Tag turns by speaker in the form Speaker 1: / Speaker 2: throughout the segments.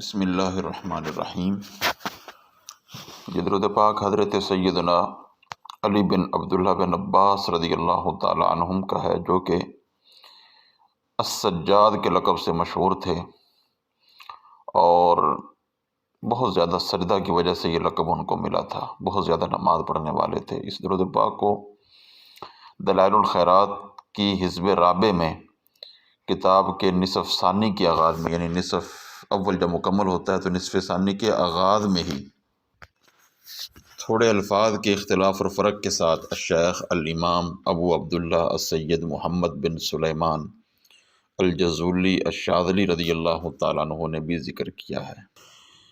Speaker 1: بسم اللہ الرحمن الرحیم۔ یہ درود پاک حضرت سیدنا علی بن عبداللہ بن عباس رضی اللہ تعالی عنہم کا ہے، جو کہ السجاد کے لقب سے مشہور تھے اور بہت زیادہ سجدہ کی وجہ سے یہ لقب ان کو ملا تھا۔ بہت زیادہ نماز پڑھنے والے تھے۔ اس درود پاک کو دلائل الخیرات کی حزب رابع میں کتاب کے نصف ثانی کے آغاز میں، یعنی نصف اول جب مکمل ہوتا ہے تو نصف ثانی کے آغاز میں ہی تھوڑے الفاظ کے اختلاف اور فرق کے ساتھ الشیخ الامام ابو عبداللہ السید محمد بن سلیمان الجزولی الشاذلی رضی اللہ تعالیٰ عنہ نے بھی ذکر کیا ہے۔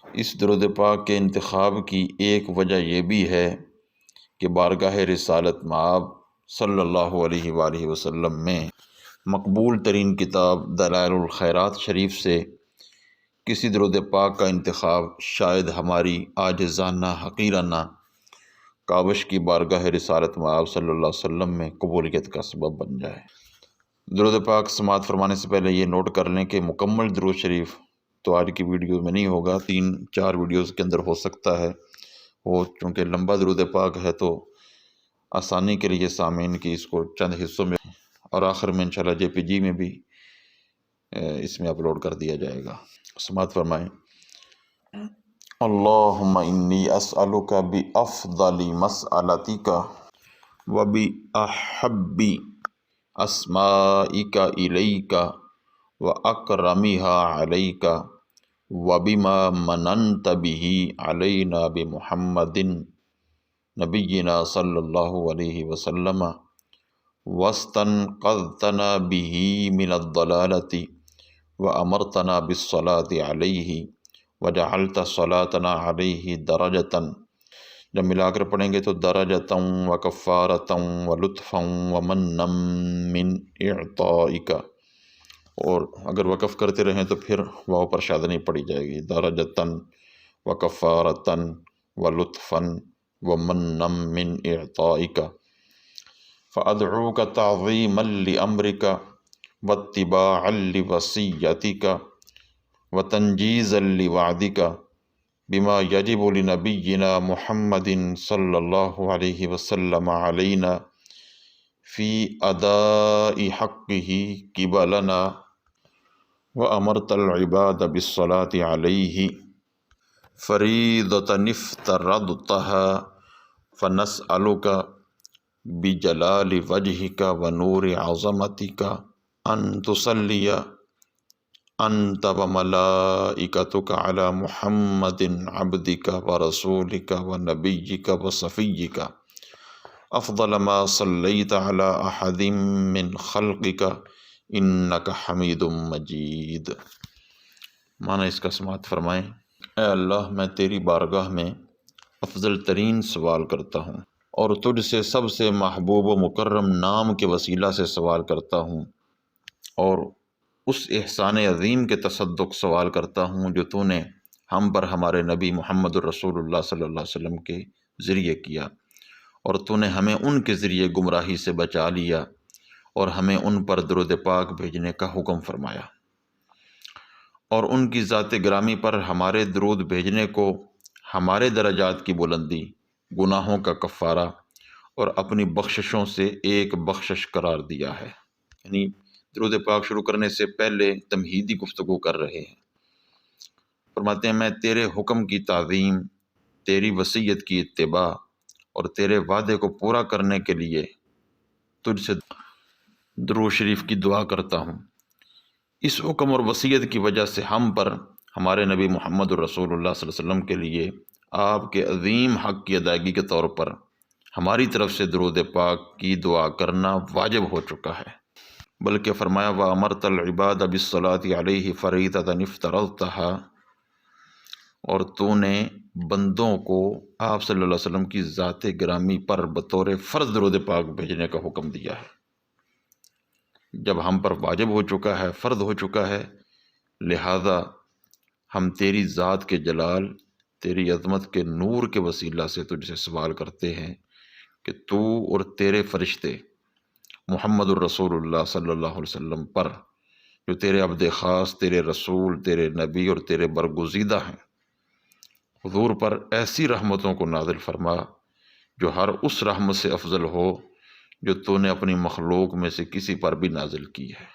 Speaker 1: اس درود پاک کے انتخاب کی ایک وجہ یہ بھی ہے کہ بارگاہ رسالت مآب صلی اللہ علیہ وآلہ وسلم میں مقبول ترین کتاب دلائل الخیرات شریف سے کسی درود پاک کا انتخاب شاید ہماری عاجزانہ حقیرانہ کاوش کی بارگاہ رسالت مآب صلی اللہ علیہ وسلم میں قبولیت کا سبب بن جائے۔ درود پاک سماعت فرمانے سے پہلے یہ نوٹ کر لیں کہ مکمل درود شریف تو آج کی ویڈیو میں نہیں ہوگا، 3-4 ویڈیوز کے اندر ہو سکتا ہے وہ، چونکہ لمبا درود پاک ہے تو آسانی کے لیے سامعین کی اس کو چند حصوں میں اور آخر میں انشاءاللہ JPG میں بھی اس میں اپلوڈ کر دیا جائے گا۔ سماعت فرمائیں۔ اللہم انی اسألک بافضل مسألتک وباحب اسمائک الیک واکرمها علیک وبما مننت به علینا بمحمد نبینا صلی اللہ علیہ وسلم واستنقذتنا به من الضلالة وأمرتنا بالصلاة علیہ وجعلت صلاتنا علیہ درجتا، جب ملا کر پڑھیں گے تو درجتا وکفارتا ولطفا ومنا من اعطائک، اور اگر وقف کرتے رہیں تو پھر واو پر شاد نہیں پڑھی جائے گی، درجتا وکفارتا ولطفا ومنا من اعطائک، فادعوک تعظیما لامرک واتباعا لوصیتک وتنجیزا لوعدک بما یجب لنبینا محمد صلی اللہ علیہ وسلم علینا فی اداء حقہ قبلنا وامرت العباد بالصلاة علیہ فریضۃ افترضتها فنسألک بجلال وجہک ونور عظمتک ان تصلی انت وملائکتک علی محمد عبدک ورسولک ونبیک وصفیک افضل ما صلیت علی احد من خلقک انک حمید مجید۔ معنی اس کا سماعت فرمائیں۔ اے اللہ، میں تیری بارگاہ میں افضل ترین سوال کرتا ہوں اور تجھ سے سب سے محبوب و مکرم نام کے وسیلہ سے سوال کرتا ہوں، اور اس احسان عظیم کے تصدق سوال کرتا ہوں جو تو نے ہم پر ہمارے نبی محمد الرسول اللہ صلی اللہ علیہ وسلم کے ذریعے کیا، اور تو نے ہمیں ان کے ذریعے گمراہی سے بچا لیا اور ہمیں ان پر درود پاک بھیجنے کا حکم فرمایا، اور ان کی ذات گرامی پر ہمارے درود بھیجنے کو ہمارے درجات کی بلندی، گناہوں کا کفارہ اور اپنی بخششوں سے ایک بخشش قرار دیا ہے۔ یعنی درود پاک شروع کرنے سے پہلے تمہیدی گفتگو کر رہے ہیں۔ فرماتے ہیں میں تیرے حکم کی تعظیم، تیری وصیت کی اتباع اور تیرے وعدے کو پورا کرنے کے لیے تجھ سے درود شریف کی دعا کرتا ہوں۔ اس حکم اور وصیت کی وجہ سے ہم پر ہمارے نبی محمد الرسول اللہ صلی اللہ علیہ وسلم کے لیے آپ کے عظیم حق کی ادائیگی کے طور پر ہماری طرف سے درود پاک کی دعا کرنا واجب ہو چکا ہے، بلکہ فرمایا وَأَمَرْتَ الْعِبَادَ بِالصَّلَاةِ عَلَيْهِ فَرِيضَةً افْتَرَضْتَهَا، اور تو نے بندوں کو آپ صلی اللہ علیہ وسلم کی ذات گرامی پر بطور فرض درود پاک بھیجنے کا حکم دیا ہے۔ جب ہم پر واجب ہو چکا ہے، فرض ہو چکا ہے، لہذا ہم تیری ذات کے جلال، تیری عظمت کے نور کے وسیلہ سے تجھ سے سوال کرتے ہیں کہ تو اور تیرے فرشتے محمد الرسول اللہ صلی اللہ علیہ وسلم پر جو تیرے عبد خاص، تیرے رسول، تیرے نبی اور تیرے برگزیدہ ہیں، حضور پر ایسی رحمتوں کو نازل فرما جو ہر اس رحمت سے افضل ہو جو تو نے اپنی مخلوق میں سے کسی پر بھی نازل کی ہے۔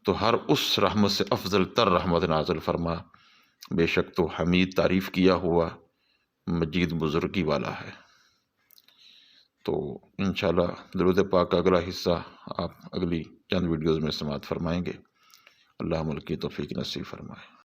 Speaker 1: تو ہر اس رحمت سے افضل تر رحمت نازل فرما، بے شک تو حمید تعریف کیا ہوا مجید بزرگی والا ہے۔ تو انشاءاللہ درود پاک کا اگلا حصہ آپ اگلی چند ویڈیوز میں سماعت فرمائیں گے۔ اللہ ملک کی توفیق نصیب فرمائے۔